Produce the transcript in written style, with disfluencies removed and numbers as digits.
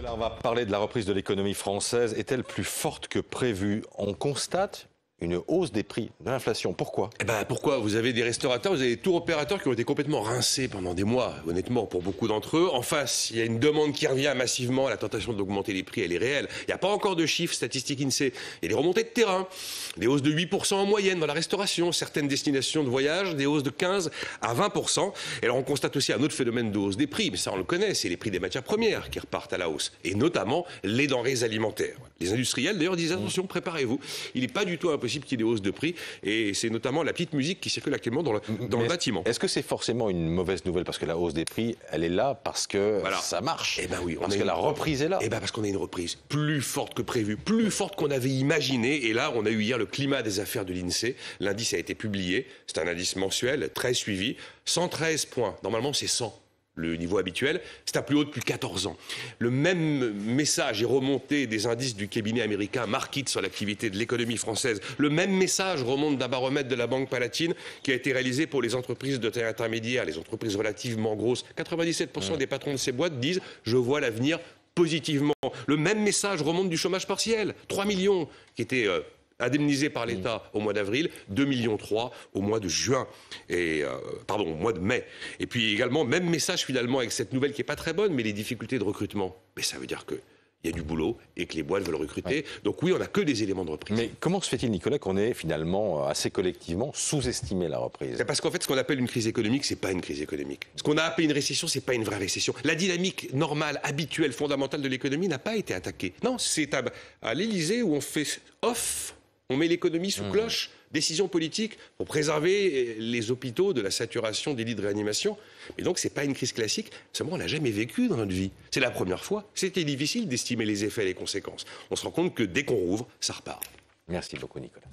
Alors, on va parler de la reprise de l'économie française. Est-elle plus forte que prévu? On constate une hausse des prix, de l'inflation. Pourquoi? Pourquoi? Vous avez des restaurateurs, vous avez des tours opérateurs qui ont été complètement rincés pendant des mois, honnêtement, pour beaucoup d'entre eux. En face, il y a une demande qui revient massivement. La tentation d'augmenter les prix, elle est réelle. Il n'y a pas encore de chiffres statistiques INSEE. Il y a des remontées de terrain, des hausses de 8% en moyenne dans la restauration. Certaines destinations de voyage, des hausses de 15 à 20%. Et alors, on constate aussi un autre phénomène de hausse des prix, mais ça, on le connaît, c'est les prix des matières premières qui repartent à la hausse. Et notamment, les denrées alimentaires. Les industriels, d'ailleurs, disent attention, préparez-vous. Il n'est pas du tout impossible qu'il y ait des hausses de prix. Et c'est notamment la petite musique qui circule actuellement dans le bâtiment. Est-ce que c'est forcément une mauvaise nouvelle? Parce que la hausse des prix, elle est là parce que ça marche. Oui, parce que la reprise est là. Parce qu'on a une reprise plus forte que prévu, plus forte qu'on avait imaginé. Et là, on a eu hier le climat des affaires de l'INSEE. L'indice a été publié. C'est un indice mensuel, très suivi. 113 points. Normalement, c'est 100. Le niveau habituel, c'est un plus haut depuis 14 ans. Le même message est remonté des indices du cabinet américain Markit sur l'activité de l'économie française. Le même message remonte d'un baromètre de la Banque Palatine qui a été réalisé pour les entreprises de taille intermédiaire, les entreprises relativement grosses. 97% des patrons de ces boîtes disent « je vois l'avenir positivement ». Le même message remonte du chômage partiel. 3 millions qui étaient indemnisés par l'État au mois d'avril, 2,3 millions au mois de juin, au mois de mai. Et puis également, même message finalement avec cette nouvelle qui n'est pas très bonne, mais les difficultés de recrutement. Mais ça veut dire qu'il y a du boulot et que les boîtes veulent recruter. Donc oui, on n'a que des éléments de reprise. Mais comment se fait-il, Nicolas, qu'on ait finalement assez collectivement sous-estimé la reprise? Parce qu'en fait, ce qu'on appelle une crise économique, c'est pas une crise économique. Ce qu'on a appelé une récession, c'est pas une vraie récession. La dynamique normale, habituelle, fondamentale de l'économie n'a pas été attaquée. Non, c'est à l'Élysée où on fait off. On met l'économie sous cloche, décision politique pour préserver les hôpitaux de la saturation des lits de réanimation. Mais donc, c'est pas une crise classique. Seulement, on l'a jamais vécu dans notre vie. C'est la première fois. C'était difficile d'estimer les effets et les conséquences. On se rend compte que dès qu'on rouvre, ça repart. Merci beaucoup, Nicolas.